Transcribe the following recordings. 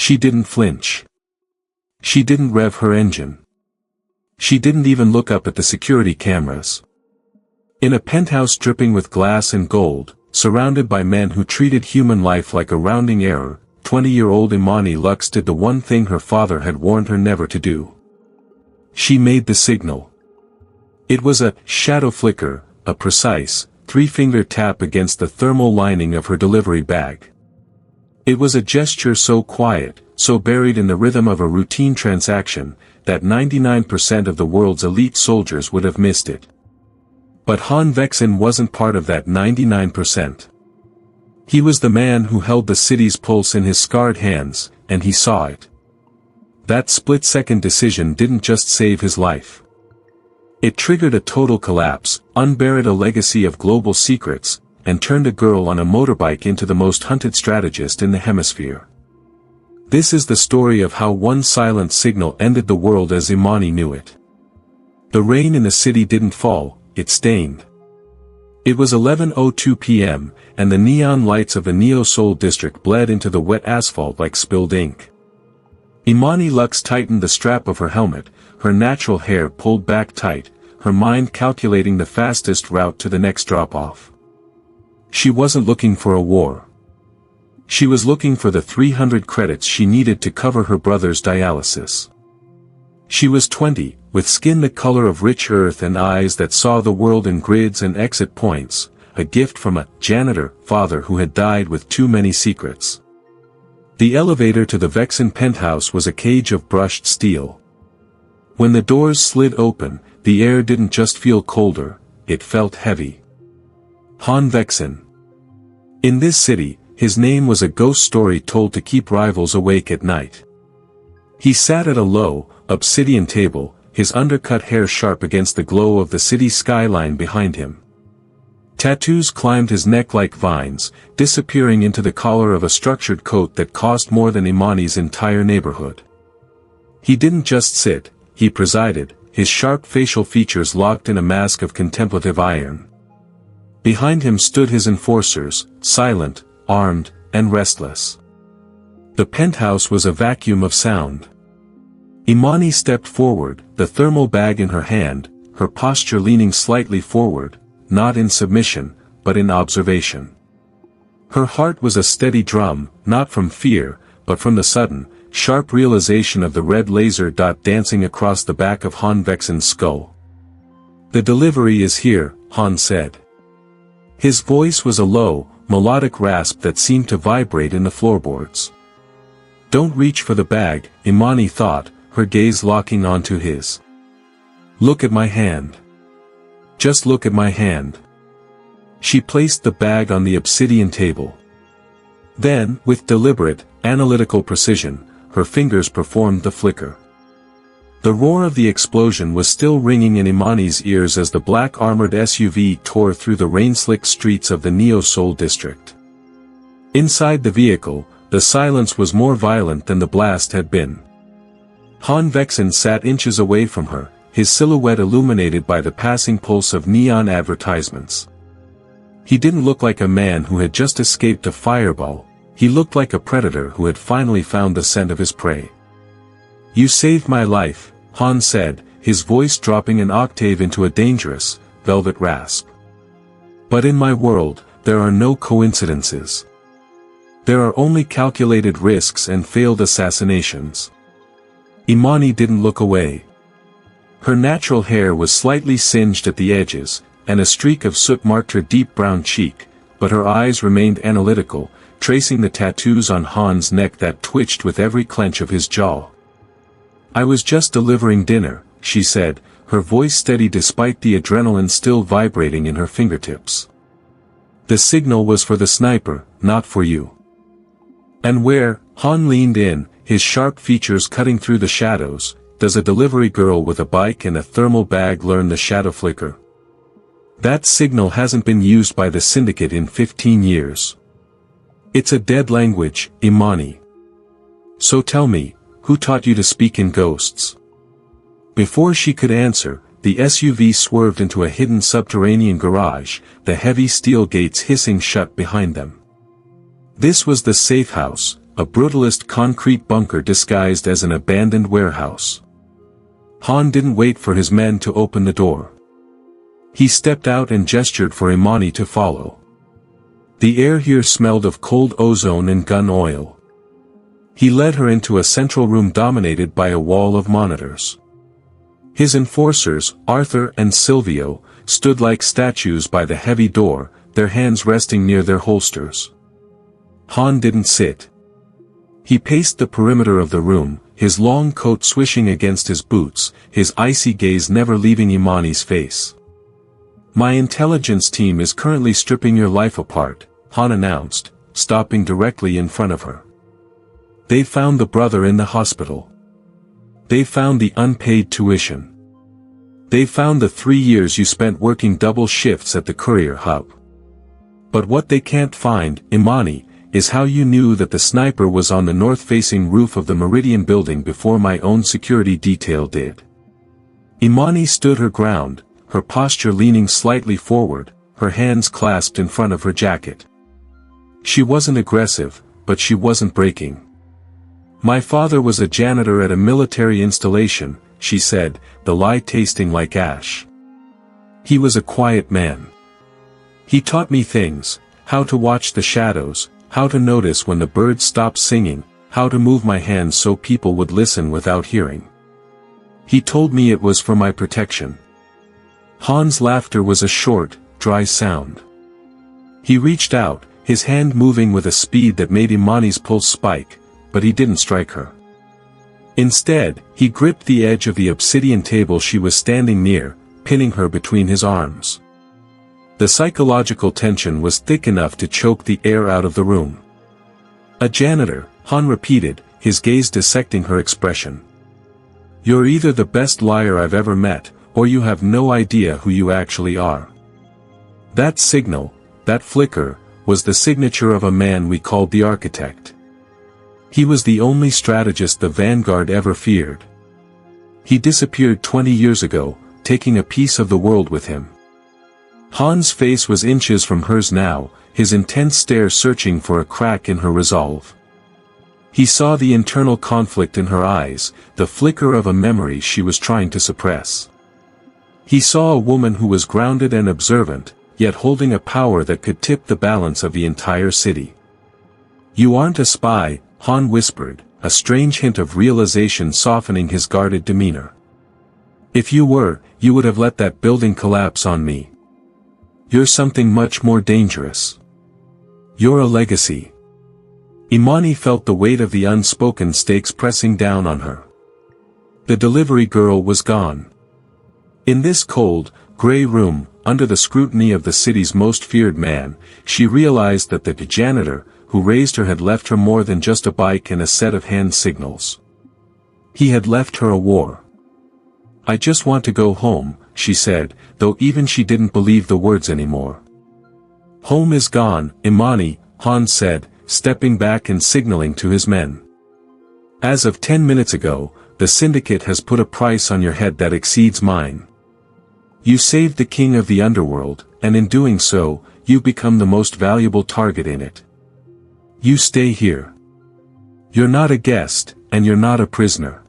She didn't flinch. She didn't rev her engine. She didn't even look up at the security cameras. In a penthouse dripping with glass and gold, surrounded by men who treated human life like a rounding error, 20-year-old Imani Lux did the one thing her father had warned her never to do. She made the signal. It was a shadow flicker, a precise, three-finger tap against the thermal lining of her delivery bag. It was a gesture so quiet, so buried in the rhythm of a routine transaction, that 99% of the world's elite soldiers would have missed it. But Han Vexin wasn't part of that 99%. He was the man who held the city's pulse in his scarred hands, and he saw it. That split-second decision didn't just save his life. It triggered a total collapse, unburied a legacy of global secrets, and turned a girl on a motorbike into the most hunted strategist in the hemisphere. This is the story of how one silent signal ended the world as Imani knew it. The rain in the city didn't fall, it stained. It was 11:02 p.m., and the neon lights of the Neo-Seoul district bled into the wet asphalt like spilled ink. Imani Lux tightened the strap of her helmet, her natural hair pulled back tight, her mind calculating the fastest route to the next drop-off. She wasn't looking for a war. She was looking for the 300 credits she needed to cover her brother's dialysis. She was 20, with skin the color of rich earth and eyes that saw the world in grids and exit points, a gift from a janitor father who had died with too many secrets. The elevator to the Vexin penthouse was a cage of brushed steel. When the doors slid open, the air didn't just feel colder, it felt heavy. Han Vexin. In this city, his name was a ghost story told to keep rivals awake at night. He sat at a low, obsidian table, his undercut hair sharp against the glow of the city skyline behind him. Tattoos climbed his neck like vines, disappearing into the collar of a structured coat that cost more than Imani's entire neighborhood. He didn't just sit, he presided, his sharp facial features locked in a mask of contemplative iron. Behind him stood his enforcers, silent, armed, and restless. The penthouse was a vacuum of sound. Imani stepped forward, the thermal bag in her hand, her posture leaning slightly forward, not in submission, but in observation. Her heart was a steady drum, not from fear, but from the sudden, sharp realization of the red laser dot dancing across the back of Han Vexin's skull. "The delivery is here," Han said. His voice was a low, melodic rasp that seemed to vibrate in the floorboards. "Don't reach for the bag," Imani thought, her gaze locking onto his. "Look at my hand. Just look at my hand." She placed the bag on the obsidian table. Then, with deliberate, analytical precision, her fingers performed the flicker. The roar of the explosion was still ringing in Imani's ears as the black armored SUV tore through the rain-slicked streets of the Neo-Seoul district. Inside the vehicle, the silence was more violent than the blast had been. Han Vexin sat inches away from her, his silhouette illuminated by the passing pulse of neon advertisements. He didn't look like a man who had just escaped a fireball, he looked like a predator who had finally found the scent of his prey. "You saved my life," Han said, his voice dropping an octave into a dangerous, velvet rasp. "But in my world, there are no coincidences. There are only calculated risks and failed assassinations." Imani didn't look away. Her natural hair was slightly singed at the edges, and a streak of soot marked her deep brown cheek, but her eyes remained analytical, tracing the tattoos on Han's neck that twitched with every clench of his jaw. "I was just delivering dinner," she said, her voice steady despite the adrenaline still vibrating in her fingertips. "The signal was for the sniper, not for you." "And where," Han leaned in, his sharp features cutting through the shadows, "does a delivery girl with a bike and a thermal bag learn the shadow flicker? That signal hasn't been used by the syndicate in 15 years. It's a dead language, Imani. So tell me, who taught you to speak in ghosts?" Before she could answer, the SUV swerved into a hidden subterranean garage, the heavy steel gates hissing shut behind them. This was the safe house, a brutalist concrete bunker disguised as an abandoned warehouse. Han didn't wait for his men to open the door. He stepped out and gestured for Imani to follow. The air here smelled of cold ozone and gun oil. He led her into a central room dominated by a wall of monitors. His enforcers, Arthur and Silvio, stood like statues by the heavy door, their hands resting near their holsters. Han didn't sit. He paced the perimeter of the room, his long coat swishing against his boots, his icy gaze never leaving Imani's face. "My intelligence team is currently stripping your life apart," Han announced, stopping directly in front of her. "They found the brother in the hospital. They found the unpaid tuition. They found the 3 years you spent working double shifts at the courier hub. But what they can't find, Imani, is how you knew that the sniper was on the north-facing roof of the Meridian building before my own security detail did." Imani stood her ground, her posture leaning slightly forward, her hands clasped in front of her jacket. She wasn't aggressive, but she wasn't breaking. "My father was a janitor at a military installation," she said, the lie tasting like ash. "He was a quiet man. He taught me things, how to watch the shadows, how to notice when the birds stopped singing, how to move my hands so people would listen without hearing. He told me it was for my protection." Han's laughter was a short, dry sound. He reached out, his hand moving with a speed that made Imani's pulse spike, but he didn't strike her. Instead, he gripped the edge of the obsidian table she was standing near, pinning her between his arms. The psychological tension was thick enough to choke the air out of the room. "A janitor," Han repeated, his gaze dissecting her expression. "You're either the best liar I've ever met, or you have no idea who you actually are." That signal, that flicker, was the signature of a man we called the Architect. He was the only strategist the Vanguard ever feared. He disappeared 20 years ago, taking a piece of the world with him. Han's face was inches from hers now, his intense stare searching for a crack in her resolve. He saw the internal conflict in her eyes, the flicker of a memory she was trying to suppress. He saw a woman who was grounded and observant, yet holding a power that could tip the balance of the entire city. "You aren't a spy," Han whispered, a strange hint of realization softening his guarded demeanor. "If you were, you would have let that building collapse on me. You're something much more dangerous. You're a legacy." Imani felt the weight of the unspoken stakes pressing down on her. The delivery girl was gone. In this cold, gray room, under the scrutiny of the city's most feared man, she realized that the janitor, who raised her, had left her more than just a bike and a set of hand signals. He had left her a war. "I just want to go home," she said, though even she didn't believe the words anymore. "Home is gone, Imani," Han said, stepping back and signaling to his men. "As of 10 minutes ago, the syndicate has put a price on your head that exceeds mine. You saved the king of the underworld, and in doing so, you become the most valuable target in it. You stay here. You're not a guest, and you're not a prisoner.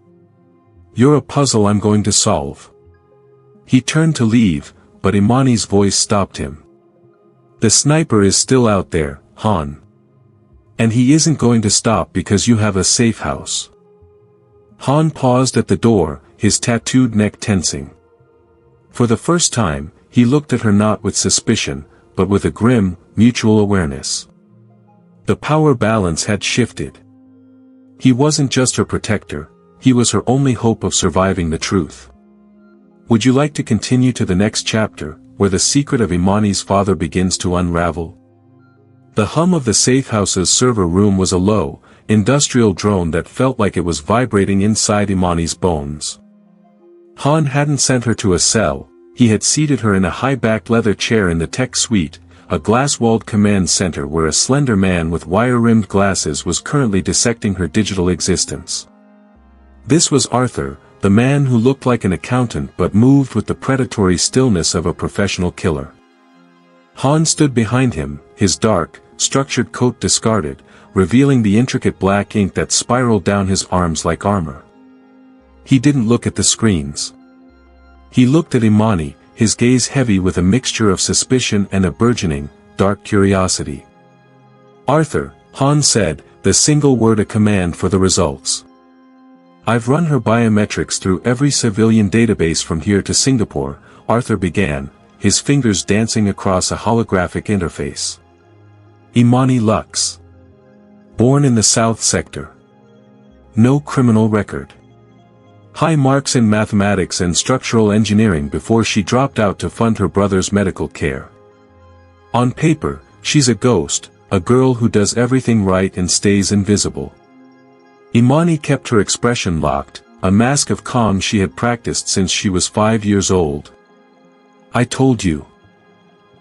You're a puzzle I'm going to solve." He turned to leave, but Imani's voice stopped him. "The sniper is still out there, Han. And he isn't going to stop because you have a safe house." Han paused at the door, his tattooed neck tensing. For the first time, he looked at her not with suspicion, but with a grim, mutual awareness. The power balance had shifted. He wasn't just her protector, he was her only hope of surviving the truth. Would you like to continue to the next chapter, where the secret of Imani's father begins to unravel? The hum of the safe house's server room was a low, industrial drone that felt like it was vibrating inside Imani's bones. Han hadn't sent her to a cell, he had seated her in a high-backed leather chair in the tech suite, a glass-walled command center where a slender man with wire-rimmed glasses was currently dissecting her digital existence. This was Arthur, the man who looked like an accountant but moved with the predatory stillness of a professional killer. Han stood behind him, his dark, structured coat discarded, revealing the intricate black ink that spiraled down his arms like armor. He didn't look at the screens. He looked at Imani, his gaze heavy with a mixture of suspicion and a burgeoning, dark curiosity. "Arthur," Han said, the single word a command for the results. "I've run her biometrics through every civilian database from here to Singapore," Arthur began, his fingers dancing across a holographic interface. "Imani Lux. Born in the South Sector. No criminal record. High marks in mathematics and structural engineering before she dropped out to fund her brother's medical care. On paper, she's a ghost, a girl who does everything right and stays invisible." Imani kept her expression locked, a mask of calm she had practiced since she was 5 years old. "I told you.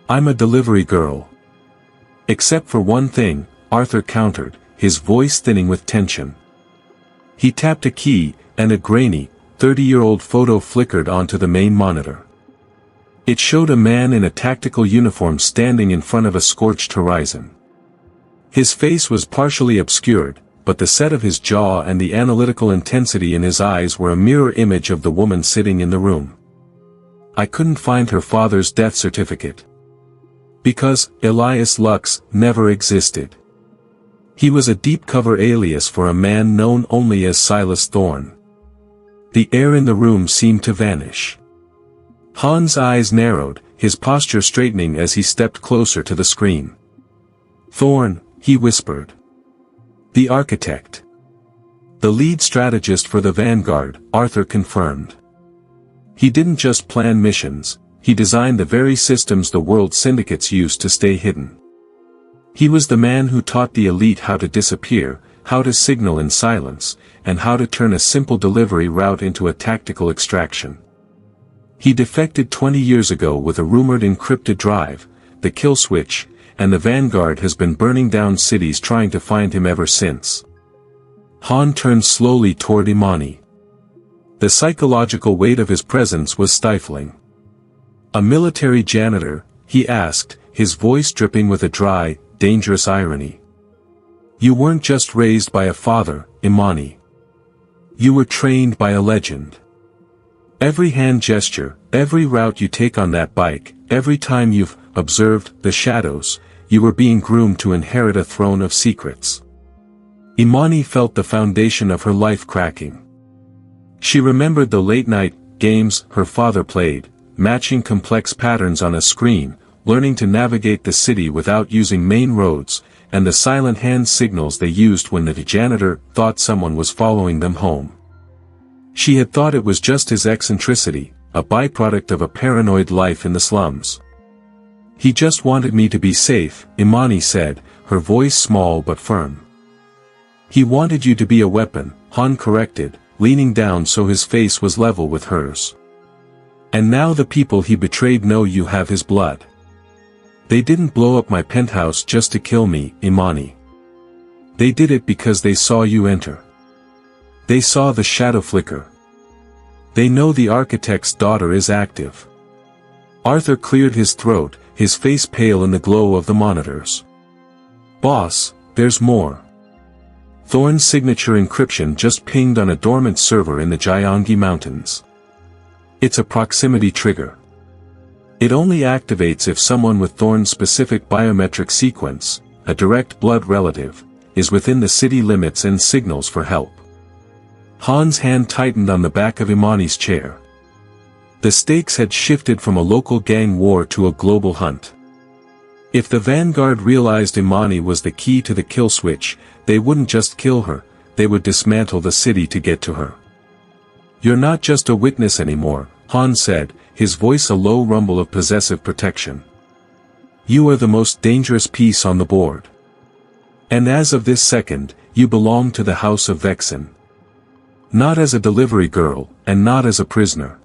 I'm a delivery girl." "Except for one thing," Arthur countered, his voice thinning with tension. He tapped a key, and a grainy, 30-year-old photo flickered onto the main monitor. It showed a man in a tactical uniform standing in front of a scorched horizon. His face was partially obscured, but the set of his jaw and the analytical intensity in his eyes were a mirror image of the woman sitting in the room. "I couldn't find her father's death certificate. Because Elias Lux never existed. He was a deep-cover alias for a man known only as Silas Thorne." The air in the room seemed to vanish. Han's eyes narrowed, his posture straightening as he stepped closer to the screen. "Thorne," he whispered. "The architect. The lead strategist for the Vanguard," Arthur confirmed. "He didn't just plan missions, he designed the very systems the world syndicates use to stay hidden. He was the man who taught the elite how to disappear, how to signal in silence, and how to turn a simple delivery route into a tactical extraction. He defected 20 years ago with a rumored encrypted drive, the kill switch, and the Vanguard has been burning down cities trying to find him ever since." Han turned slowly toward Imani. The psychological weight of his presence was stifling. "A military janitor?" he asked, his voice dripping with a dry, dangerous irony. "You weren't just raised by a father, Imani. You were trained by a legend. Every hand gesture, every route you take on that bike, every time you've observed the shadows, you were being groomed to inherit a throne of secrets." Imani felt the foundation of her life cracking. She remembered the late-night games her father played, matching complex patterns on a screen, learning to navigate the city without using main roads, and the silent hand signals they used when the janitor thought someone was following them home. She had thought it was just his eccentricity, a byproduct of a paranoid life in the slums. "He just wanted me to be safe," Imani said, her voice small but firm. "He wanted you to be a weapon," Han corrected, leaning down so his face was level with hers. "And now the people he betrayed know you have his blood. They didn't blow up my penthouse just to kill me, Imani. They did it because they saw you enter. They saw the shadow flicker. They know the architect's daughter is active." Arthur cleared his throat, his face pale in the glow of the monitors. "Boss, there's more. Thorne's signature encryption just pinged on a dormant server in the Gyeonggi Mountains. It's a proximity trigger. It only activates if someone with Thorne's specific biometric sequence, a direct blood relative, is within the city limits and signals for help." Han's hand tightened on the back of Imani's chair. The stakes had shifted from a local gang war to a global hunt. If the Vanguard realized Imani was the key to the kill switch, they wouldn't just kill her, they would dismantle the city to get to her. "You're not just a witness anymore," Han said, his voice a low rumble of possessive protection. "You are the most dangerous piece on the board. And as of this second, you belong to the House of Vexin. Not as a delivery girl, and not as a prisoner."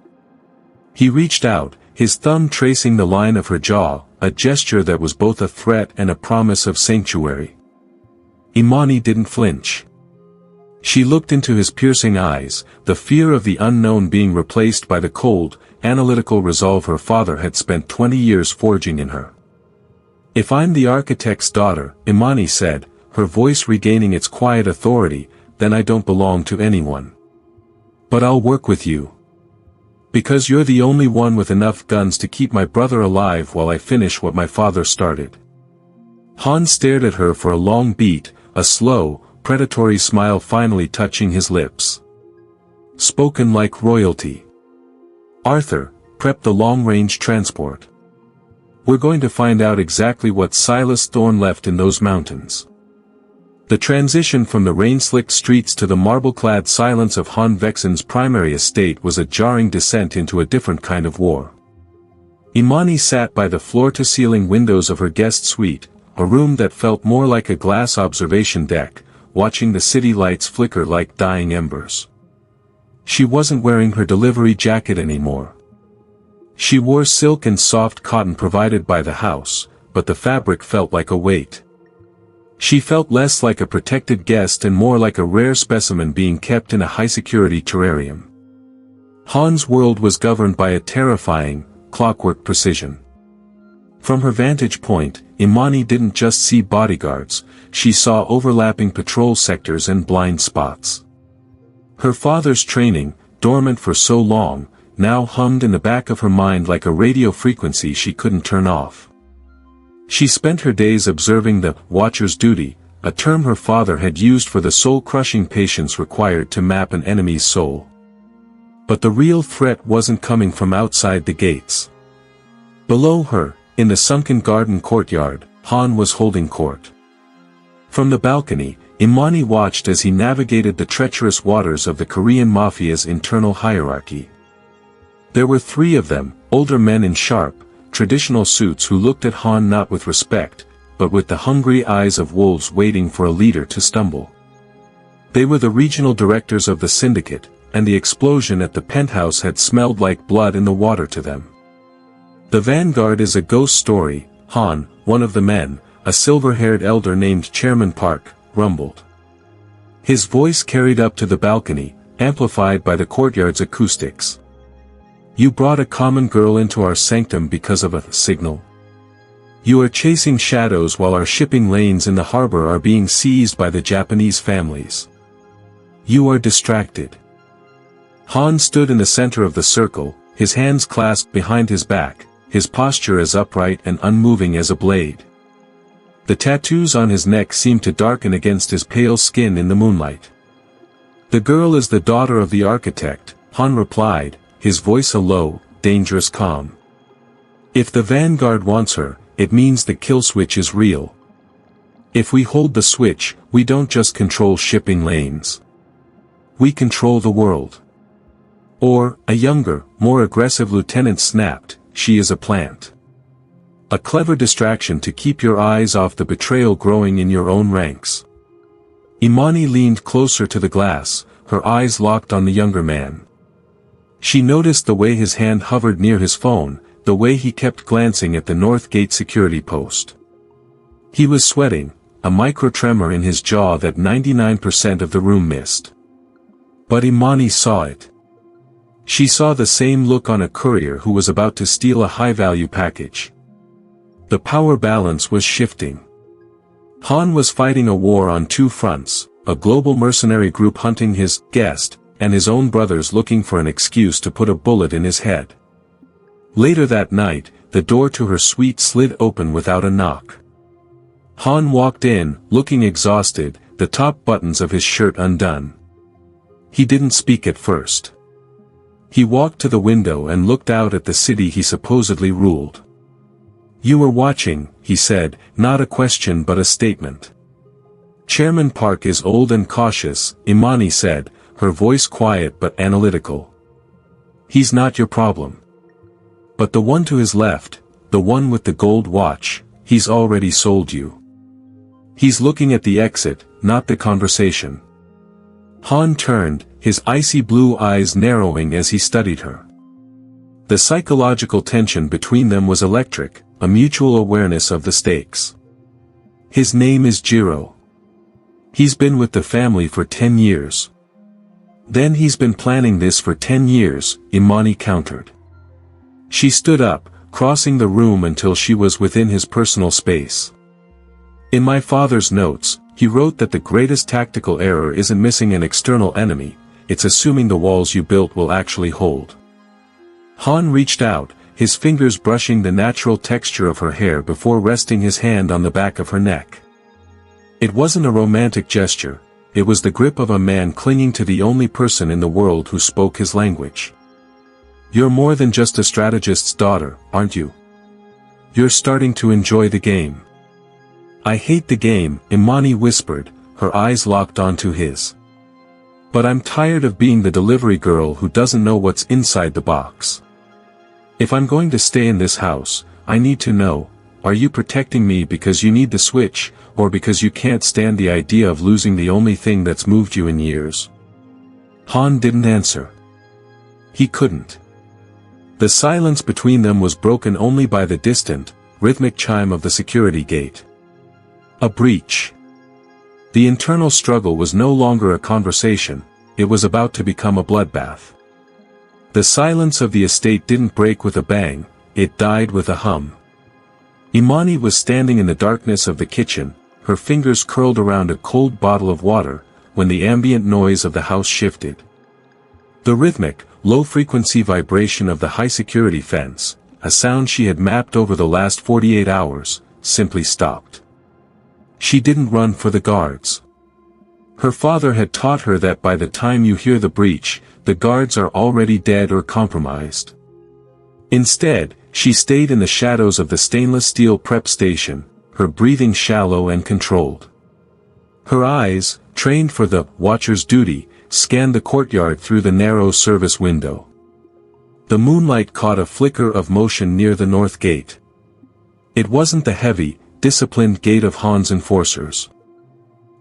He reached out, his thumb tracing the line of her jaw, a gesture that was both a threat and a promise of sanctuary. Imani didn't flinch. She looked into his piercing eyes, the fear of the unknown being replaced by the cold, analytical resolve her father had spent 20 years forging in her. "If I'm the architect's daughter," Imani said, her voice regaining its quiet authority, "then I don't belong to anyone. But I'll work with you. Because you're the only one with enough guns to keep my brother alive while I finish what my father started." Han stared at her for a long beat, a slow, predatory smile finally touching his lips. Spoken like royalty. "Arthur, prep the long-range transport. We're going to find out exactly what Silas Thorne left in those mountains." The transition from the rain-slicked streets to the marble-clad silence of Han Vexin's primary estate was a jarring descent into a different kind of war. Imani sat by the floor-to-ceiling windows of her guest suite, a room that felt more like a glass observation deck, watching the city lights flicker like dying embers. She wasn't wearing her delivery jacket anymore. She wore silk and soft cotton provided by the house, but the fabric felt like a weight. She felt less like a protected guest and more like a rare specimen being kept in a high-security terrarium. Han's world was governed by a terrifying, clockwork precision. From her vantage point, Imani didn't just see bodyguards, she saw overlapping patrol sectors and blind spots. Her father's training, dormant for so long, now hummed in the back of her mind like a radio frequency she couldn't turn off. She spent her days observing the watcher's duty, a term her father had used for the soul-crushing patience required to map an enemy's soul. But the real threat wasn't coming from outside the gates. Below her, in the sunken garden courtyard, Han was holding court. From the balcony, Imani watched as he navigated the treacherous waters of the Korean Mafia's internal hierarchy. There were 3 of them, older men in sharp, traditional suits who looked at Han not with respect, but with the hungry eyes of wolves waiting for a leader to stumble. They were the regional directors of the syndicate, and the explosion at the penthouse had smelled like blood in the water to them. "The Vanguard is a ghost story," Han, one of the men, a silver-haired elder named Chairman Park, rumbled. His voice carried up to the balcony, amplified by the courtyard's acoustics. "You brought a common girl into our sanctum because of a signal. You are chasing shadows while our shipping lanes in the harbor are being seized by the Japanese families. You are distracted." Han stood in the center of the circle, his hands clasped behind his back, his posture as upright and unmoving as a blade. The tattoos on his neck seemed to darken against his pale skin in the moonlight. "The girl is the daughter of the architect," Han replied, his voice a low, dangerous calm. "If the Vanguard wants her, it means the kill switch is real. If we hold the switch, we don't just control shipping lanes. We control the world." Or, a younger, more aggressive lieutenant snapped, "She is a plant. A clever distraction to keep your eyes off the betrayal growing in your own ranks." Imani leaned closer to the glass, her eyes locked on the younger man. She noticed the way his hand hovered near his phone, the way he kept glancing at the North Gate security post. He was sweating, a micro-tremor in his jaw that 99% of the room missed. But Imani saw it. She saw the same look on a courier who was about to steal a high-value package. The power balance was shifting. Han was fighting a war on 2 fronts, a global mercenary group hunting his guest, and his own brothers looking for an excuse to put a bullet in his head. Later that night, the door to her suite slid open without a knock. Han walked in, looking exhausted, the top buttons of his shirt undone. He didn't speak at first. He walked to the window and looked out at the city he supposedly ruled. "You were watching," he said, not a question but a statement. "Chairman Park is old and cautious," Imani said, her voice quiet but analytical. "He's not your problem. But the one to his left, the one with the gold watch, he's already sold you. He's looking at the exit, not the conversation." Han turned, his icy blue eyes narrowing as he studied her. The psychological tension between them was electric, a mutual awareness of the stakes. "His name is Jiro. He's been with the family for 10 years. Then he's been planning this for 10 years, Imani countered. She stood up, crossing the room until she was within his personal space. "In my father's notes, He wrote that the greatest tactical error isn't missing an external enemy, it's assuming the walls you built will actually hold. Han reached out, his fingers brushing the natural texture of her hair before resting his hand on the back of her neck. It wasn't a romantic gesture, it was the grip of a man clinging to the only person in the world who spoke his language. You're more than just a strategist's daughter, aren't you? You're starting to enjoy the game. I hate the game, Imani whispered, her eyes locked onto his. But I'm tired of being the delivery girl who doesn't know what's inside the box. If I'm going to stay in this house, I need to know, are you protecting me because you need the switch, or because you can't stand the idea of losing the only thing that's moved you in years? Han didn't answer. He couldn't. The silence between them was broken only by the distant, rhythmic chime of the security gate. A breach. The internal struggle was no longer a conversation, it was about to become a bloodbath. The silence of the estate didn't break with a bang, it died with a hum. Imani was standing in the darkness of the kitchen, her fingers curled around a cold bottle of water, when the ambient noise of the house shifted. The rhythmic, low-frequency vibration of the high-security fence, a sound she had mapped over the last 48 hours, simply stopped. She didn't run for the guards. Her father had taught her that by the time you hear the breach, the guards are already dead or compromised. Instead, she stayed in the shadows of the stainless steel prep station, her breathing shallow and controlled. Her eyes, trained for the watcher's duty, scanned the courtyard through the narrow service window. The moonlight caught a flicker of motion near the north gate. It wasn't the heavy, disciplined gait of Han's enforcers.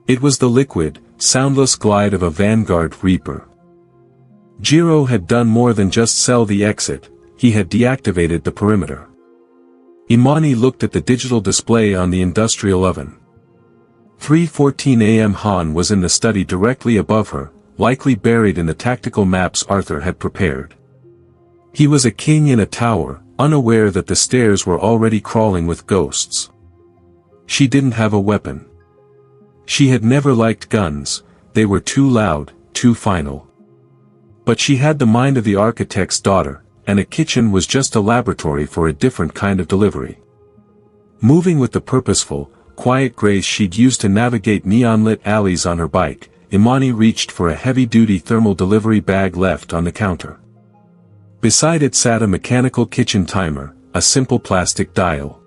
It was the liquid, soundless glide of a vanguard reaper. Jiro had done more than just sell the exit, he had deactivated the perimeter. Imani looked at the digital display on the industrial oven. 3:14 a.m. Han was in the study directly above her, likely buried in the tactical maps Arthur had prepared. He was a king in a tower, unaware that the stairs were already crawling with ghosts. She didn't have a weapon. She had never liked guns, they were too loud, too final. But she had the mind of the architect's daughter, and a kitchen was just a laboratory for a different kind of delivery. Moving with the purposeful, quiet grace she'd used to navigate neon-lit alleys on her bike, Imani reached for a heavy-duty thermal delivery bag left on the counter. Beside it sat a mechanical kitchen timer, a simple plastic dial.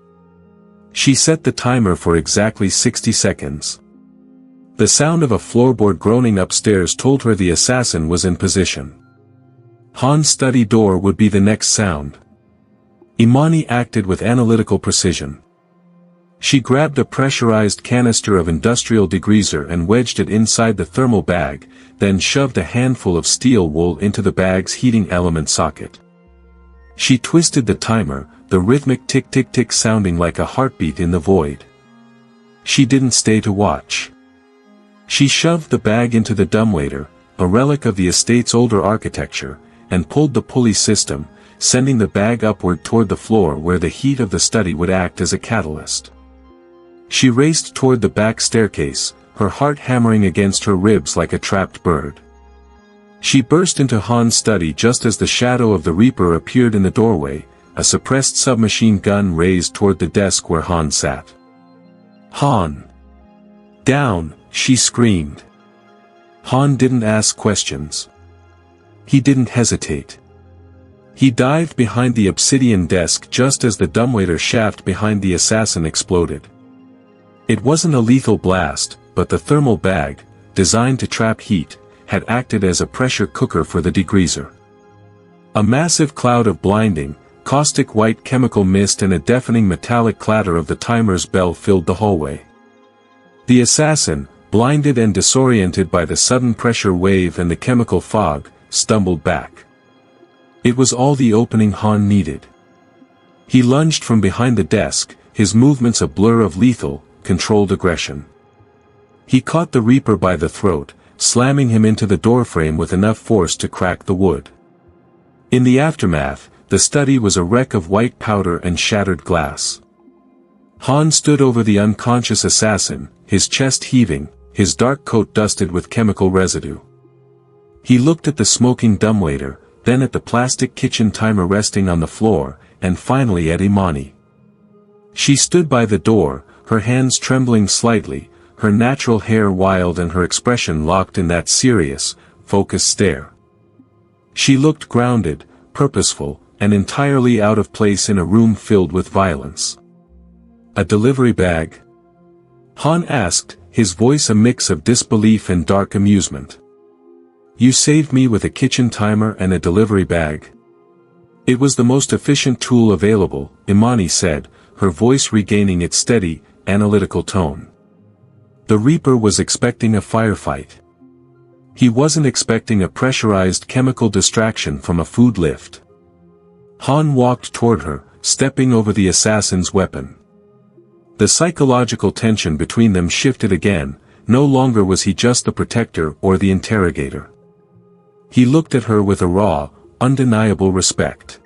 She set the timer for exactly 60 seconds. The sound of a floorboard groaning upstairs told her the assassin was in position. Han's study door would be the next sound. Imani acted with analytical precision. She grabbed a pressurized canister of industrial degreaser and wedged it inside the thermal bag, then shoved a handful of steel wool into the bag's heating element socket. She twisted the timer, the rhythmic tick-tick-tick sounding like a heartbeat in the void. She didn't stay to watch. She shoved the bag into the dumbwaiter, a relic of the estate's older architecture, and pulled the pulley system, sending the bag upward toward the floor where the heat of the study would act as a catalyst. She raced toward the back staircase, her heart hammering against her ribs like a trapped bird. She burst into Han's study just as the shadow of the Reaper appeared in the doorway, a suppressed submachine gun raised toward the desk where Han sat. Han! Down, she screamed. Han didn't ask questions. He didn't hesitate. He dived behind the obsidian desk just as the dumbwaiter shaft behind the assassin exploded. It wasn't a lethal blast, but the thermal bag, designed to trap heat, had acted as a pressure cooker for the degreaser. A massive cloud of blinding, caustic white chemical mist and a deafening metallic clatter of the timer's bell filled the hallway. The assassin, blinded and disoriented by the sudden pressure wave and the chemical fog, stumbled back. It was all the opening Han needed. He lunged from behind the desk, his movements a blur of lethal, controlled aggression. He caught the Reaper by the throat, slamming him into the doorframe with enough force to crack the wood. In the aftermath, the study was a wreck of white powder and shattered glass. Han stood over the unconscious assassin, his chest heaving, his dark coat dusted with chemical residue. He looked at the smoking dumbwaiter, then at the plastic kitchen timer resting on the floor, and finally at Imani. She stood by the door, her hands trembling slightly, her natural hair wild and her expression locked in that serious, focused stare. She looked grounded, purposeful, and entirely out of place in a room filled with violence. "A delivery bag?" Han asked, his voice a mix of disbelief and dark amusement. "You saved me with a kitchen timer and a delivery bag?" "It was the most efficient tool available," Imani said, her voice regaining its steady, analytical tone. The Reaper was expecting a firefight. He wasn't expecting a pressurized chemical distraction from a food lift. Han walked toward her, stepping over the assassin's weapon. The psychological tension between them shifted again, no longer was he just the protector or the interrogator. He looked at her with a raw, undeniable respect.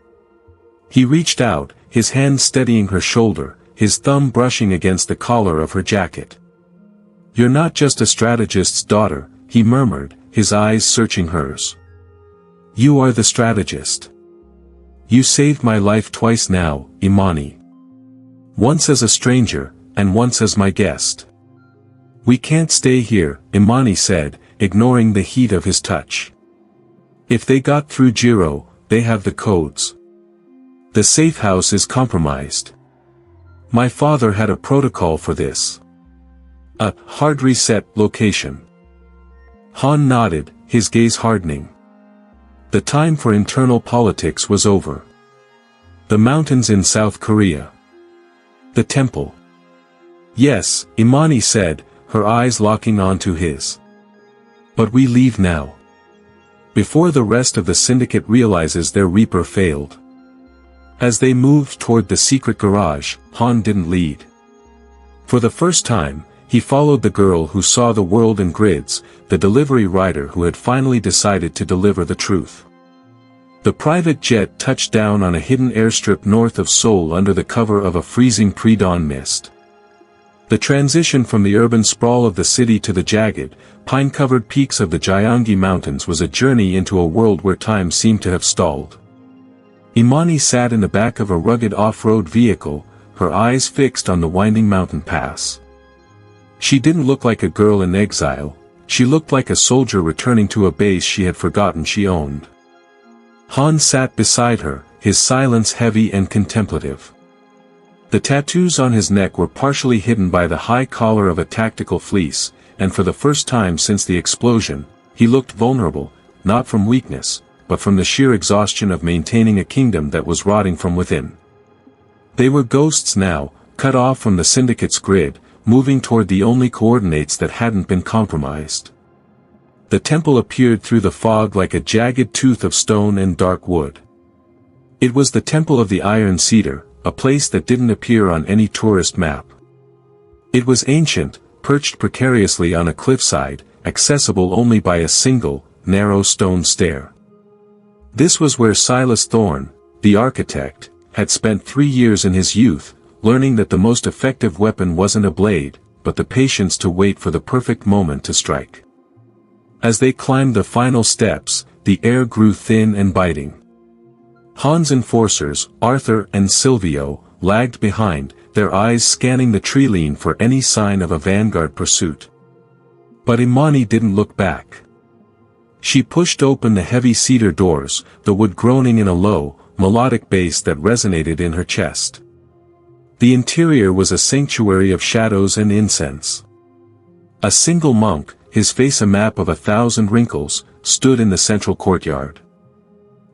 He reached out, his hand steadying her shoulder, his thumb brushing against the collar of her jacket. "You're not just a strategist's daughter," he murmured, his eyes searching hers. "You are the strategist. You saved my life twice now, Imani. Once as a stranger, and once as my guest." "We can't stay here," Imani said, ignoring the heat of his touch. "If they got through Jiro, they have the codes. The safe house is compromised. My father had a protocol for this. A hard reset location." Han nodded, his gaze hardening. The time for internal politics was over. The mountains in South Korea. The temple. "Yes," Imani said, her eyes locking onto his. "But we leave now. Before the rest of the syndicate realizes their Reaper failed." As they moved toward the secret garage, Han didn't lead. For the first time, he followed the girl who saw the world in grids, the delivery rider who had finally decided to deliver the truth. The private jet touched down on a hidden airstrip north of Seoul under the cover of a freezing pre-dawn mist. The transition from the urban sprawl of the city to the jagged, pine-covered peaks of the Gyeonggi Mountains was a journey into a world where time seemed to have stalled. Imani sat in the back of a rugged off-road vehicle, her eyes fixed on the winding mountain pass. She didn't look like a girl in exile, she looked like a soldier returning to a base she had forgotten she owned. Han sat beside her, his silence heavy and contemplative. The tattoos on his neck were partially hidden by the high collar of a tactical fleece, and for the first time since the explosion, he looked vulnerable, not from weakness, but from the sheer exhaustion of maintaining a kingdom that was rotting from within. They were ghosts now, cut off from the syndicate's grid, moving toward the only coordinates that hadn't been compromised. The temple appeared through the fog like a jagged tooth of stone and dark wood. It was the temple of the Iron Cedar, a place that didn't appear on any tourist map. It was ancient, perched precariously on a cliffside, accessible only by a single, narrow stone stair. This was where Silas Thorne, the architect, had spent 3 years in his youth, learning that the most effective weapon wasn't a blade, but the patience to wait for the perfect moment to strike. As they climbed the final steps, the air grew thin and biting. Han's enforcers, Arthur and Silvio, lagged behind, their eyes scanning the tree-line for any sign of a vanguard pursuit. But Imani didn't look back. She pushed open the heavy cedar doors, the wood groaning in a low, melodic bass that resonated in her chest. The interior was a sanctuary of shadows and incense. A single monk, his face a map of 1,000 wrinkles, stood in the central courtyard.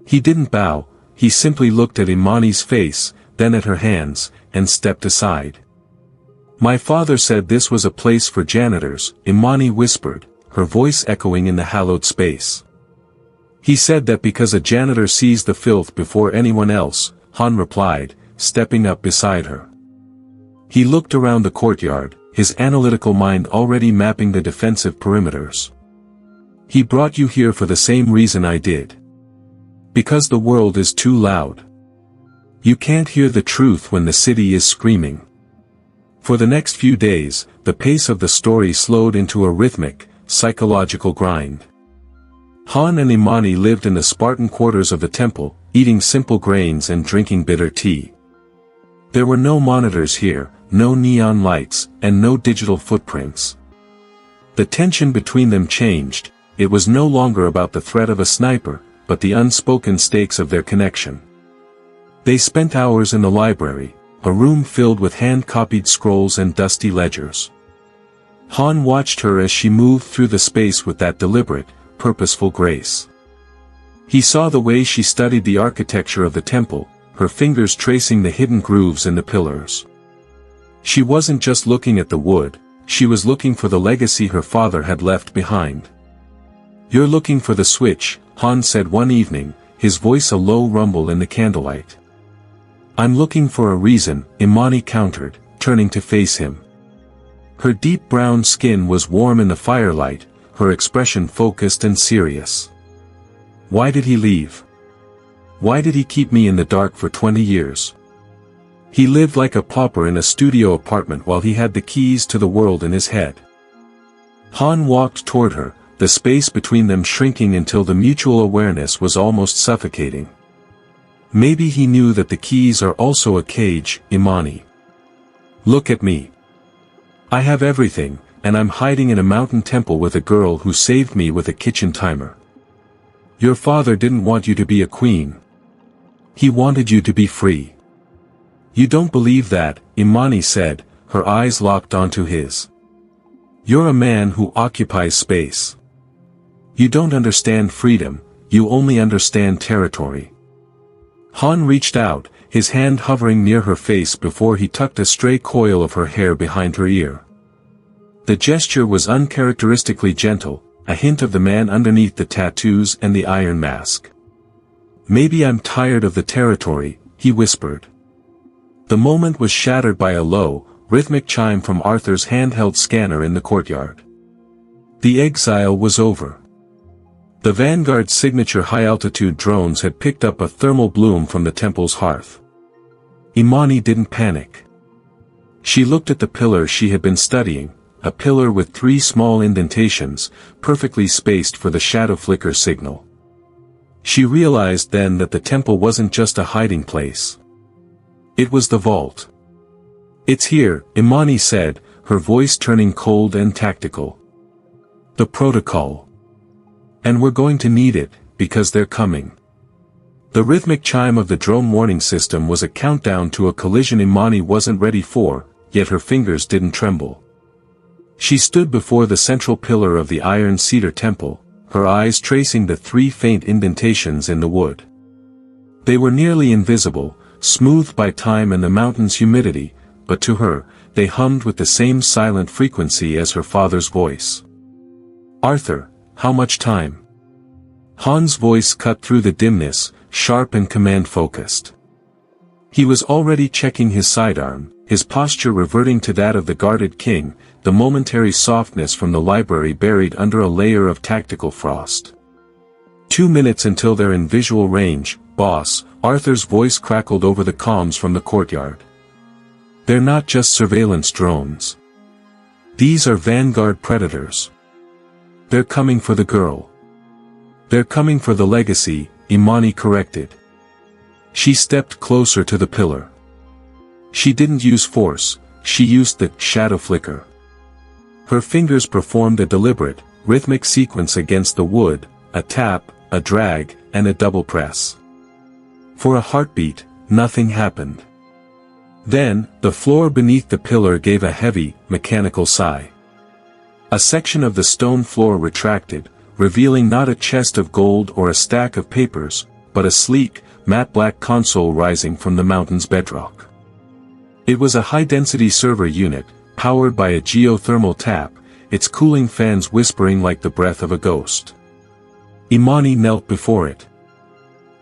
He didn't bow, he simply looked at Imani's face, then at her hands, and stepped aside. "My father said this was a place for janitors," Imani whispered, her voice echoing in the hallowed space. "He said that because a janitor sees the filth before anyone else," Han replied, stepping up beside her. He looked around the courtyard, his analytical mind already mapping the defensive perimeters. "He brought you here for the same reason I did. Because the world is too loud. You can't hear the truth when the city is screaming. For the next few days, the pace of the story slowed into a rhythmic, psychological grind. Han and Imani lived in the Spartan quarters of the temple, eating simple grains and drinking bitter tea. There were no monitors here, no neon lights, and no digital footprints. The tension between them changed. It was no longer about the threat of a sniper, but the unspoken stakes of their connection. They spent hours in the library, a room filled with hand-copied scrolls and dusty ledgers. Han watched her as she moved through the space with that deliberate, purposeful grace. He saw the way she studied the architecture of the temple, her fingers tracing the hidden grooves in the pillars. She wasn't just looking at the wood, she was looking for the legacy her father had left behind. "You're looking for the switch," Han said one evening, his voice a low rumble in the candlelight. "I'm looking for a reason," Imani countered, turning to face him. Her deep brown skin was warm in the firelight, her expression focused and serious. "Why did he leave? Why did he keep me in the dark for 20 years? He lived like a pauper in a studio apartment while he had the keys to the world in his head." Han walked toward her, the space between them shrinking until the mutual awareness was almost suffocating. "Maybe he knew that the keys are also a cage, Imani. Look at me. I have everything, and I'm hiding in a mountain temple with a girl who saved me with a kitchen timer. Your father didn't want you to be a queen. He wanted you to be free." "You don't believe that," Imani said, her eyes locked onto his. "You're a man who occupies space. You don't understand freedom, you only understand territory." Han reached out, his hand hovering near her face before he tucked a stray coil of her hair behind her ear. The gesture was uncharacteristically gentle, a hint of the man underneath the tattoos and the iron mask. "Maybe I'm tired of the territory," he whispered. The moment was shattered by a low, rhythmic chime from Arthur's handheld scanner in the courtyard. The exile was over. The Vanguard's signature high-altitude drones had picked up a thermal bloom from the temple's hearth. Imani didn't panic. She looked at the pillar she had been studying, a pillar with 3 small indentations, perfectly spaced for the shadow flicker signal. She realized then that the temple wasn't just a hiding place. It was the vault. "It's here," Imani said, her voice turning cold and tactical. "The protocol. And we're going to need it, because they're coming." The rhythmic chime of the drone warning system was a countdown to a collision Imani wasn't ready for, yet her fingers didn't tremble. She stood before the central pillar of the iron cedar temple, her eyes tracing the 3 faint indentations in the wood. They were nearly invisible, smoothed by time and the mountain's humidity, but to her, they hummed with the same silent frequency as her father's voice. "Arthur, how much time?" Han's voice cut through the dimness, sharp and command-focused. He was already checking his sidearm, his posture reverting to that of the guarded king, the momentary softness from the library buried under a layer of tactical frost. 2 minutes until they're in visual range, boss," Arthur's voice crackled over the comms from the courtyard. "They're not just surveillance drones. These are Vanguard predators. They're coming for the girl. They're coming for the legacy," Imani corrected. She stepped closer to the pillar. She didn't use force, she used the shadow flicker. Her fingers performed a deliberate, rhythmic sequence against the wood, a tap, a drag, and a double press. For a heartbeat, nothing happened. Then, the floor beneath the pillar gave a heavy, mechanical sigh. A section of the stone floor retracted, revealing not a chest of gold or a stack of papers, but a sleek, matte black console rising from the mountain's bedrock. It was a high-density server unit, powered by a geothermal tap, its cooling fans whispering like the breath of a ghost. Imani knelt before it.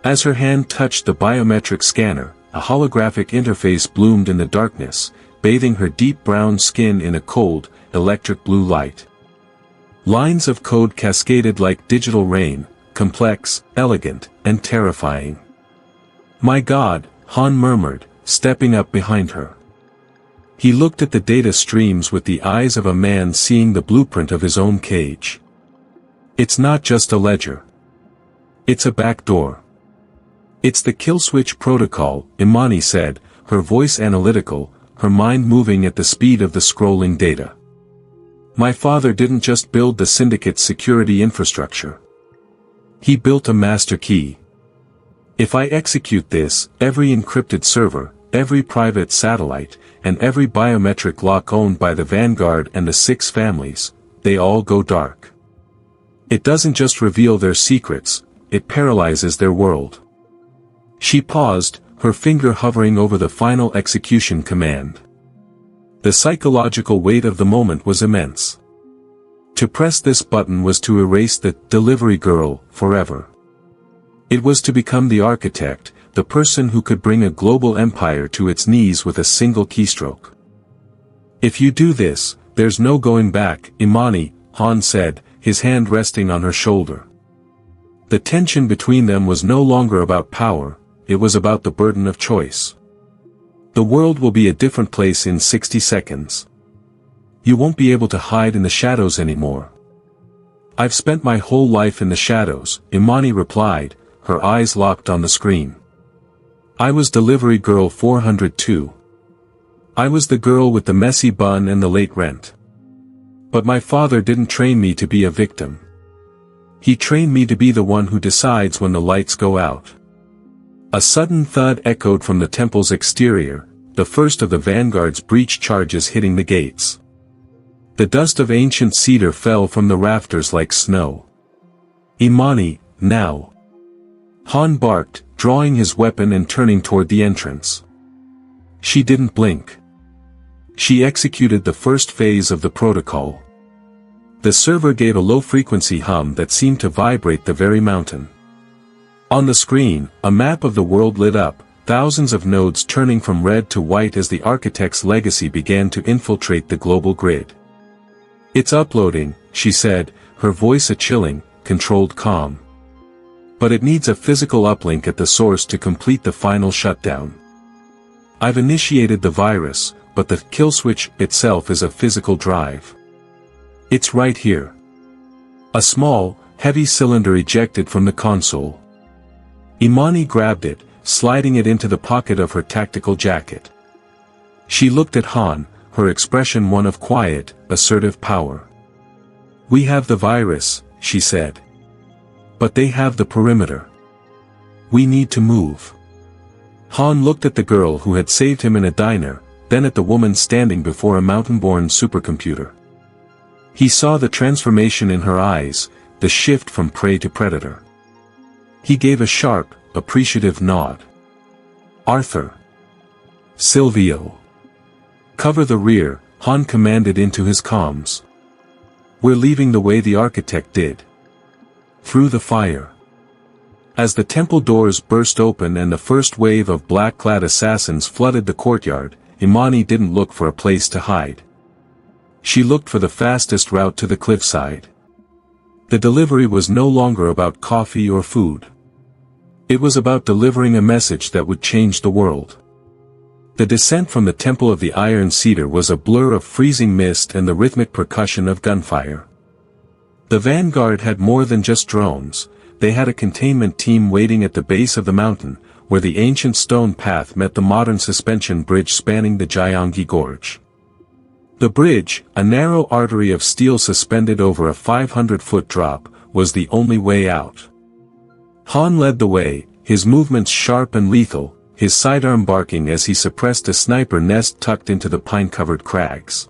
As her hand touched the biometric scanner, a holographic interface bloomed in the darkness, bathing her deep brown skin in a cold, electric blue light. Lines of code cascaded like digital rain, complex, elegant, and terrifying. "My God," Han murmured, stepping up behind her. He looked at the data streams with the eyes of a man seeing the blueprint of his own cage. It's not just a ledger. It's a backdoor. It's the kill switch protocol, Imani said, her voice analytical, her mind moving at the speed of the scrolling data. My father didn't just build the syndicate's security infrastructure. He built a master key. If I execute this, every encrypted server, every private satellite, and every biometric lock owned by the Vanguard and the 6 families, they all go dark. It doesn't just reveal their secrets, it paralyzes their world. She paused, her finger hovering over the final execution command. The psychological weight of the moment was immense. To press this button was to erase the delivery girl forever. It was to become the architect, the person who could bring a global empire to its knees with a single keystroke. If you do this, there's no going back, Imani, Han said, his hand resting on her shoulder. The tension between them was no longer about power, it was about the burden of choice. The world will be a different place in 60 seconds. You won't be able to hide in the shadows anymore. I've spent my whole life in the shadows, Imani replied, her eyes locked on the screen. I was delivery girl 402. I was the girl with the messy bun and the late rent. But my father didn't train me to be a victim. He trained me to be the one who decides when the lights go out. A sudden thud echoed from the temple's exterior, the first of the Vanguard's breach charges hitting the gates. The dust of ancient cedar fell from the rafters like snow. Imani, now. Han barked, drawing his weapon and turning toward the entrance. She didn't blink. She executed the first phase of the protocol. The server gave a low-frequency hum that seemed to vibrate the very mountain. On the screen, a map of the world lit up, thousands of nodes turning from red to white as the architect's legacy began to infiltrate the global grid. It's uploading, she said, her voice a chilling, controlled calm. But it needs a physical uplink at the source to complete the final shutdown. I've initiated the virus, but the kill switch itself is a physical drive. It's right here. A small, heavy cylinder ejected from the console. Imani grabbed it, sliding it into the pocket of her tactical jacket. She looked at Han, her expression one of quiet, assertive power. We have the virus, she said. But they have the perimeter. We need to move. Han looked at the girl who had saved him in a diner, then at the woman standing before a mountain-born supercomputer. He saw the transformation in her eyes, the shift from prey to predator. He gave a sharp, appreciative nod. Arthur. Silvio. Cover the rear, Han commanded into his comms. We're leaving the way the architect did. Through the fire. As the temple doors burst open and the first wave of black-clad assassins flooded the courtyard, Imani didn't look for a place to hide. She looked for the fastest route to the cliffside. The delivery was no longer about coffee or food. It was about delivering a message that would change the world. The descent from the Temple of the Iron Cedar was a blur of freezing mist and the rhythmic percussion of gunfire. The Vanguard had more than just drones, they had a containment team waiting at the base of the mountain, where the ancient stone path met the modern suspension bridge spanning the Gyeonggi Gorge. The bridge, a narrow artery of steel suspended over a 500-foot drop, was the only way out. Han led the way, his movements sharp and lethal, his sidearm barking as he suppressed a sniper nest tucked into the pine-covered crags.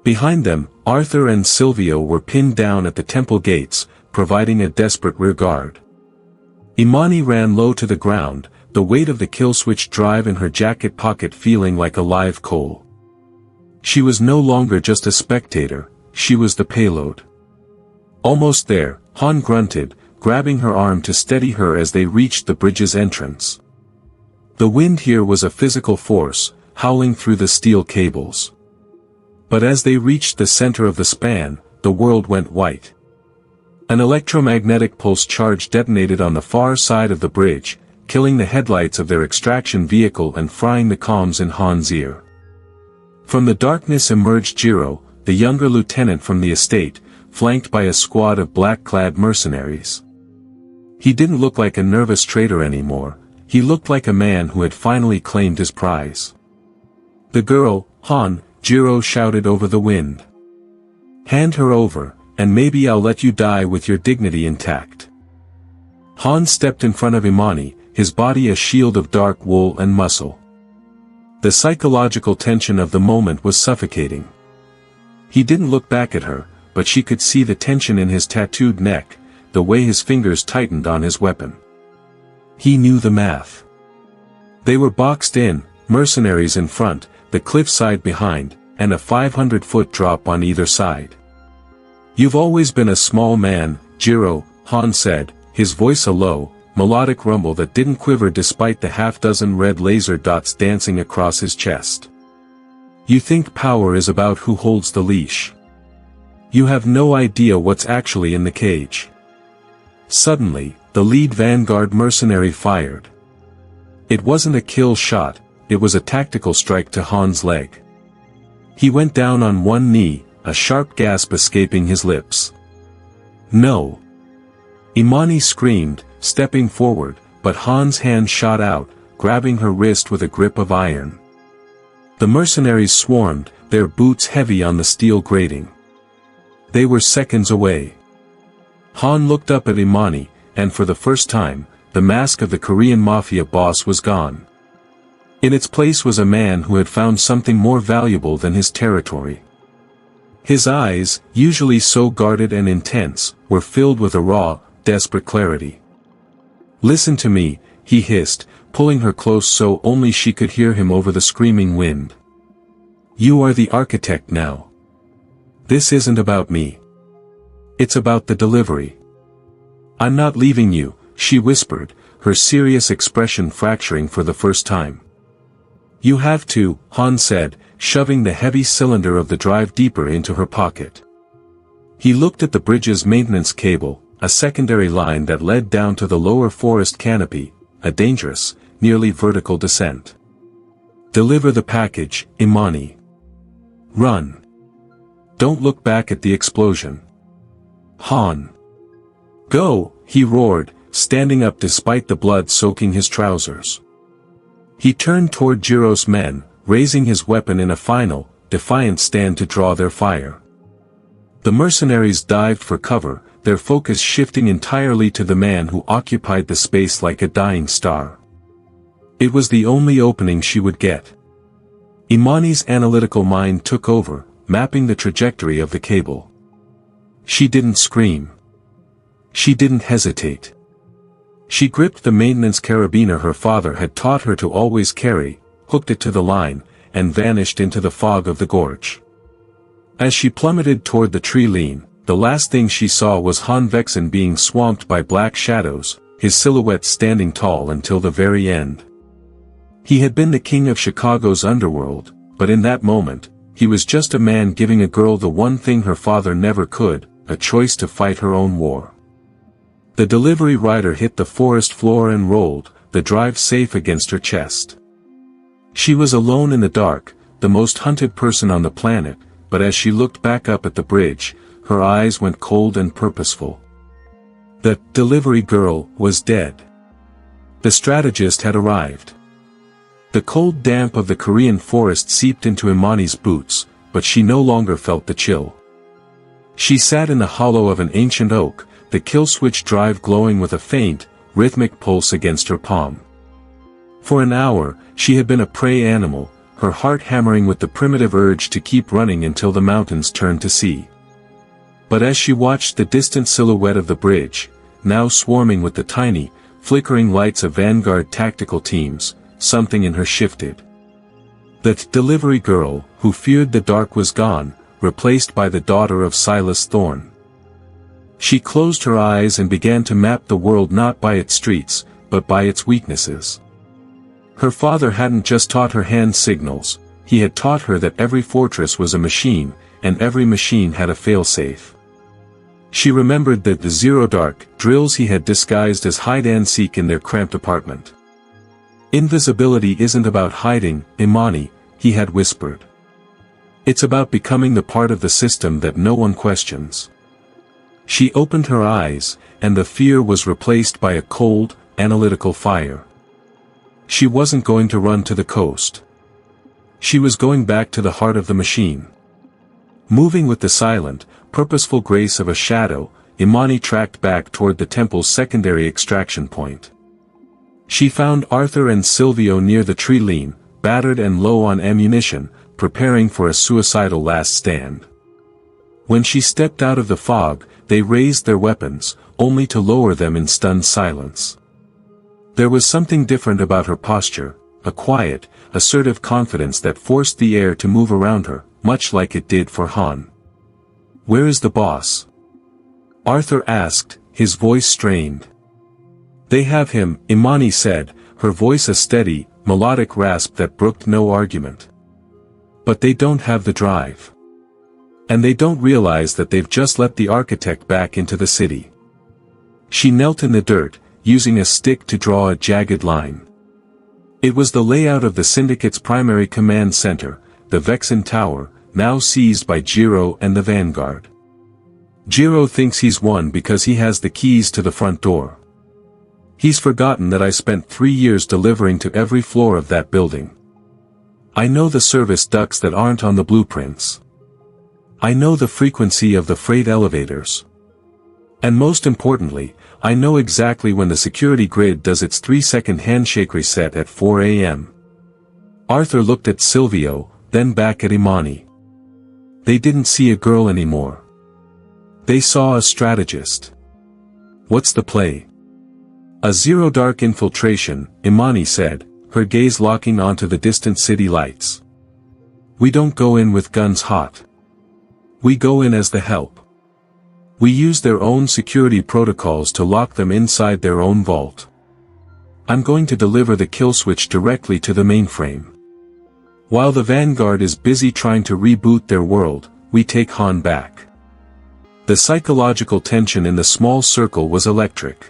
Behind them, Arthur and Silvio were pinned down at the temple gates, providing a desperate rear guard. Imani ran low to the ground, the weight of the kill switch drive in her jacket pocket feeling like a live coal. She was no longer just a spectator, she was the payload. Almost there, Han grunted, grabbing her arm to steady her as they reached the bridge's entrance. The wind here was a physical force, howling through the steel cables. But as they reached the center of the span, the world went white. An electromagnetic pulse charge detonated on the far side of the bridge, killing the headlights of their extraction vehicle and frying the comms in Han's ear. From the darkness emerged Jiro, the younger lieutenant from the estate, flanked by a squad of black-clad mercenaries. He didn't look like a nervous traitor anymore, he looked like a man who had finally claimed his prize. "The girl, Han," Jiro shouted over the wind. "Hand her over, and maybe I'll let you die with your dignity intact." Han stepped in front of Imani, his body a shield of dark wool and muscle. The psychological tension of the moment was suffocating. He didn't look back at her, but she could see the tension in his tattooed neck, the way his fingers tightened on his weapon. He knew the math. They were boxed in, mercenaries in front, the cliffside behind, and a 500-foot drop on either side. "You've always been a small man, Jiro," Han said, his voice a low, melodic rumble that didn't quiver despite the half-dozen red laser dots dancing across his chest. "You think power is about who holds the leash. You have no idea what's actually in the cage." Suddenly, the lead vanguard mercenary fired. It wasn't a kill shot, it was a tactical strike to Han's leg. He went down on one knee, a sharp gasp escaping his lips. "No!" Imani screamed, stepping forward, but Han's hand shot out, grabbing her wrist with a grip of iron. The mercenaries swarmed, their boots heavy on the steel grating. They were seconds away. Han looked up at Imani, and for the first time, the mask of the Korean Mafia boss was gone. In its place was a man who had found something more valuable than his territory. His eyes, usually so guarded and intense, were filled with a raw, desperate clarity. "Listen to me," he hissed, pulling her close so only she could hear him over the screaming wind. "You are the architect now. This isn't about me. It's about the delivery. I'm not leaving you," she whispered, her serious expression fracturing for the first time. "You have to," Han said, shoving the heavy cylinder of the drive deeper into her pocket. He looked at the bridge's maintenance cable, a secondary line that led down to the lower forest canopy, a dangerous, nearly vertical descent. "Deliver the package, Imani. Run. Don't look back at the explosion." "Han. Go," he roared, standing up despite the blood soaking his trousers. He turned toward Jiro's men, raising his weapon in a final, defiant stand to draw their fire. The mercenaries dived for cover, their focus shifting entirely to the man who occupied the space like a dying star. It was the only opening she would get. Imani's analytical mind took over, mapping the trajectory of the cable. She didn't scream. She didn't hesitate. She gripped the maintenance carabiner her father had taught her to always carry, hooked it to the line, and vanished into the fog of the gorge. As she plummeted toward the tree lean, the last thing she saw was Han Vexin being swamped by black shadows, his silhouette standing tall until the very end. He had been the king of Chicago's underworld, but in that moment, he was just a man giving a girl the one thing her father never could, a choice to fight her own war. The delivery rider hit the forest floor and rolled, the drive safe against her chest. She was alone in the dark, the most hunted person on the planet, but as she looked back up at the bridge, her eyes went cold and purposeful. The delivery girl was dead. The strategist had arrived. The cold damp of the Korean forest seeped into Imani's boots, but she no longer felt the chill. She sat in the hollow of an ancient oak, the kill switch drive glowing with a faint, rhythmic pulse against her palm. For an hour, she had been a prey animal, her heart hammering with the primitive urge to keep running until the mountains turned to sea. But as she watched the distant silhouette of the bridge, now swarming with the tiny, flickering lights of vanguard tactical teams, something in her shifted. The delivery girl, who feared the dark, was gone, replaced by the daughter of Silas Thorne. She closed her eyes and began to map the world not by its streets, but by its weaknesses. Her father hadn't just taught her hand signals, he had taught her that every fortress was a machine, and every machine had a failsafe. She remembered that the zero-dark drills he had disguised as hide-and-seek in their cramped apartment. "Invisibility isn't about hiding, Imani," he had whispered. It's about becoming the part of the system that no one questions. She opened her eyes, and the fear was replaced by a cold, analytical fire. She wasn't going to run to the coast. She was going back to the heart of the machine. Moving with the silent, purposeful grace of a shadow, Imani tracked back toward the temple's secondary extraction point. She found Arthur and Silvio near the tree line, battered and low on ammunition, preparing for a suicidal last stand. When she stepped out of the fog, they raised their weapons, only to lower them in stunned silence. There was something different about her posture, a quiet, assertive confidence that forced the air to move around her, much like it did for Han. "Where is the boss?" Arthur asked, his voice strained. "They have him," Imani said, her voice a steady, melodic rasp that brooked no argument. "But they don't have the drive. And they don't realize that they've just let the architect back into the city." She knelt in the dirt, using a stick to draw a jagged line. It was the layout of the syndicate's primary command center, the Vexin Tower, now seized by Jiro and the Vanguard. Jiro thinks he's won because he has the keys to the front door. He's forgotten that I spent 3 years delivering to every floor of that building. I know the service ducts that aren't on the blueprints. I know the frequency of the freight elevators. And most importantly, I know exactly when the security grid does its 3-second handshake reset at 4 a.m. Arthur looked at Silvio, then back at Imani. They didn't see a girl anymore. They saw a strategist. "What's the play?" "A zero-dark infiltration," Imani said, her gaze locking onto the distant city lights. "We don't go in with guns hot. We go in as the help. We use their own security protocols to lock them inside their own vault. I'm going to deliver the kill switch directly to the mainframe. While the Vanguard is busy trying to reboot their world, we take Han back." The psychological tension in the small circle was electric.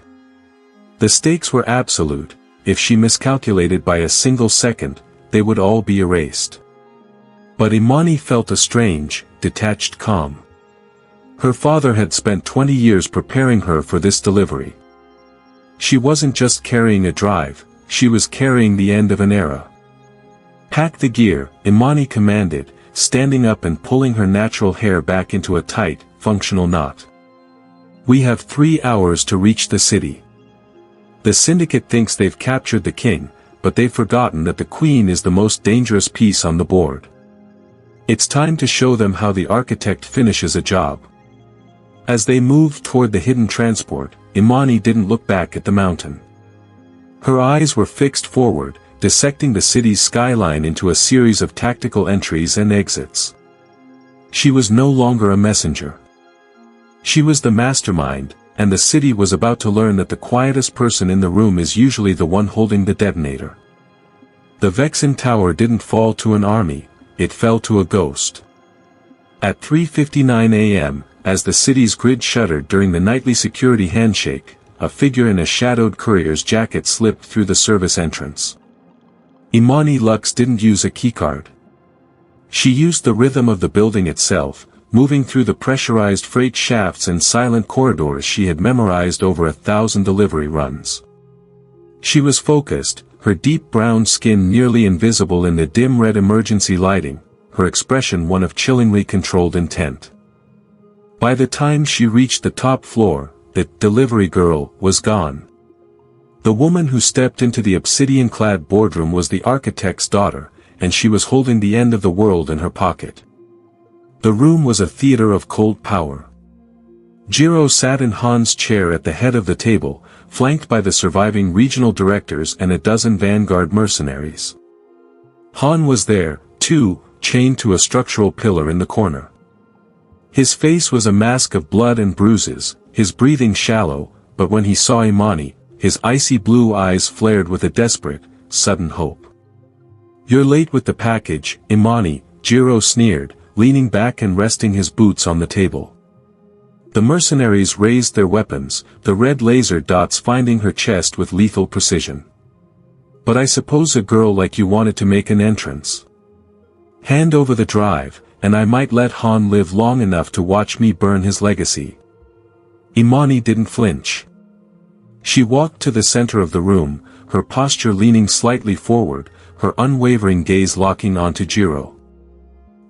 The stakes were absolute. If she miscalculated by a single second, they would all be erased. But Imani felt a strange, detached calm. Her father had spent 20 years preparing her for this delivery. She wasn't just carrying a drive, she was carrying the end of an era. "Pack the gear," Imani commanded, standing up and pulling her natural hair back into a tight, functional knot. "We have 3 hours to reach the city. The syndicate thinks they've captured the king, but they've forgotten that the queen is the most dangerous piece on the board. It's time to show them how the architect finishes a job." As they moved toward the hidden transport, Imani didn't look back at the mountain. Her eyes were fixed forward, dissecting the city's skyline into a series of tactical entries and exits. She was no longer a messenger. She was the mastermind, and the city was about to learn that the quietest person in the room is usually the one holding the detonator. The Vexin Tower didn't fall to an army, it fell to a ghost. At 3:59 a.m., as the city's grid shuddered during the nightly security handshake, a figure in a shadowed courier's jacket slipped through the service entrance. Imani Lux didn't use a keycard. She used the rhythm of the building itself, moving through the pressurized freight shafts and silent corridors she had memorized over 1,000 delivery runs. She was focused, her deep brown skin nearly invisible in the dim red emergency lighting, her expression one of chillingly controlled intent. By the time she reached the top floor, the delivery girl was gone. The woman who stepped into the obsidian-clad boardroom was the architect's daughter, and she was holding the end of the world in her pocket. The room was a theater of cold power. Jiro sat in Han's chair at the head of the table, flanked by the surviving regional directors and a dozen Vanguard mercenaries. Han was there, too, chained to a structural pillar in the corner. His face was a mask of blood and bruises, his breathing shallow, but when he saw Imani, his icy blue eyes flared with a desperate, sudden hope. "You're late with the package, Imani," Jiro sneered, leaning back and resting his boots on the table. The mercenaries raised their weapons, the red laser dots finding her chest with lethal precision. "But I suppose a girl like you wanted to make an entrance. Hand over the drive," and I might let Han live long enough to watch me burn his legacy. Imani didn't flinch. She walked to the center of the room, her posture leaning slightly forward, her unwavering gaze locking onto Jiro.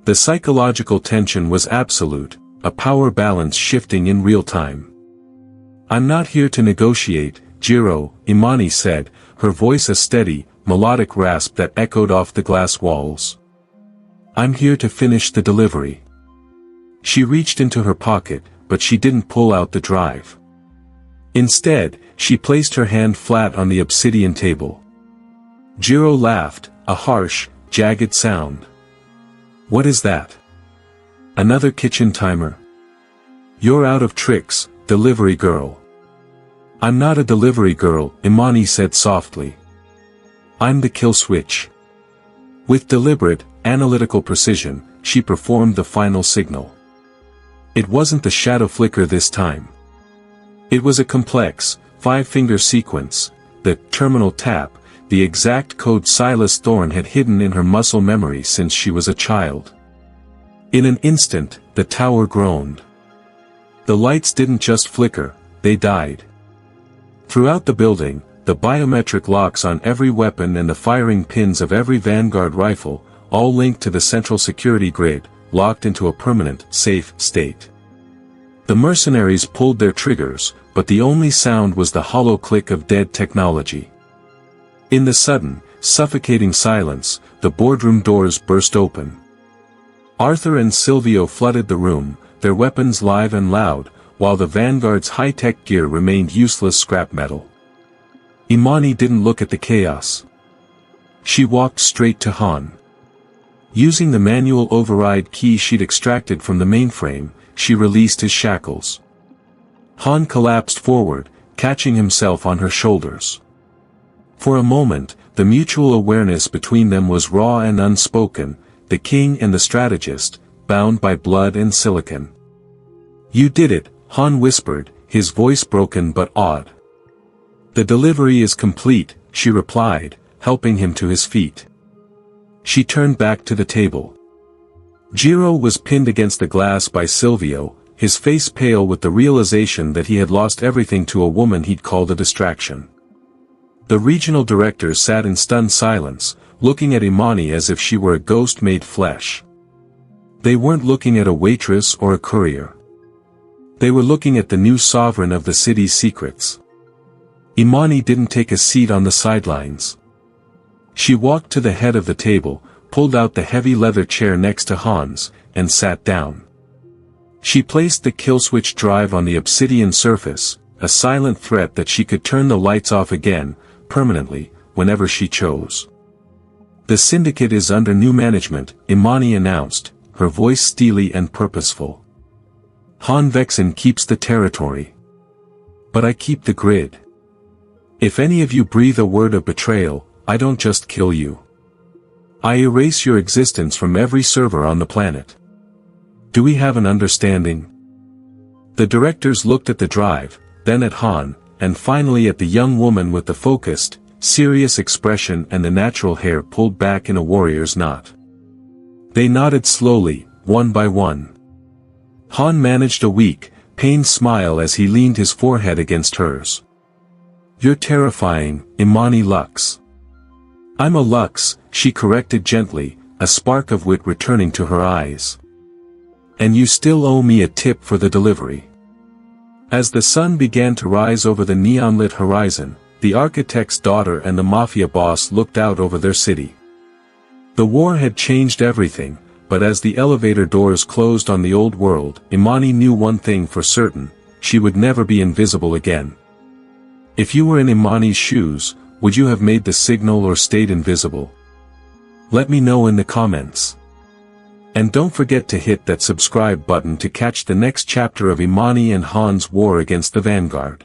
The psychological tension was absolute, a power balance shifting in real time. "I'm not here to negotiate, Jiro," Imani said, her voice a steady, melodic rasp that echoed off the glass walls. "I'm here to finish the delivery." She reached into her pocket, but she didn't pull out the drive. Instead, she placed her hand flat on the obsidian table. Jiro laughed, a harsh, jagged sound. "What is that? Another kitchen timer? You're out of tricks, delivery girl." "I'm not a delivery girl," Imani said softly. "I'm the kill switch." With deliberate, analytical precision, she performed the final signal. It wasn't the shadow flicker this time. It was a complex, five-finger sequence, the terminal tap, the exact code Silas Thorne had hidden in her muscle memory since she was a child. In an instant, the tower groaned. The lights didn't just flicker, they died. Throughout the building, the biometric locks on every weapon and the firing pins of every Vanguard rifle, all linked to the central security grid, locked into a permanent, safe state. The mercenaries pulled their triggers, but the only sound was the hollow click of dead technology. In the sudden, suffocating silence, the boardroom doors burst open. Arthur and Silvio flooded the room, their weapons live and loud, while the Vanguard's high-tech gear remained useless scrap metal. Imani didn't look at the chaos. She walked straight to Han. Using the manual override key she'd extracted from the mainframe, she released his shackles. Han collapsed forward, catching himself on her shoulders. For a moment, the mutual awareness between them was raw and unspoken, the king and the strategist, bound by blood and silicon. "You did it," Han whispered, his voice broken but awed. "The delivery is complete," she replied, helping him to his feet. She turned back to the table. Jiro was pinned against the glass by Silvio, his face pale with the realization that he had lost everything to a woman he'd called a distraction. The regional directors sat in stunned silence, looking at Imani as if she were a ghost made flesh. They weren't looking at a waitress or a courier. They were looking at the new sovereign of the city's secrets. Imani didn't take a seat on the sidelines. She walked to the head of the table, pulled out the heavy leather chair next to Han's, and sat down. She placed the kill switch drive on the obsidian surface, a silent threat that she could turn the lights off again, permanently, whenever she chose. "The syndicate is under new management," Imani announced, her voice steely and purposeful. "Han Vexin keeps the territory. But I keep the grid. If any of you breathe a word of betrayal, I don't just kill you. I erase your existence from every server on the planet. Do we have an understanding?" The directors looked at the drive, then at Han, and finally at the young woman with the focused, serious expression and the natural hair pulled back in a warrior's knot. They nodded slowly, one by one. Han managed a weak, pained smile as he leaned his forehead against hers. "You're terrifying, Imani Lux." "I'm a Lux," she corrected gently, a spark of wit returning to her eyes. "And you still owe me a tip for the delivery." As the sun began to rise over the neon-lit horizon, the architect's daughter and the Mafia boss looked out over their city. The war had changed everything, but as the elevator doors closed on the old world, Imani knew one thing for certain: she would never be invisible again. If you were in Imani's shoes, would you have made the signal or stayed invisible? Let me know in the comments. And don't forget to hit that subscribe button to catch the next chapter of Imani and Han's war against the Vanguard.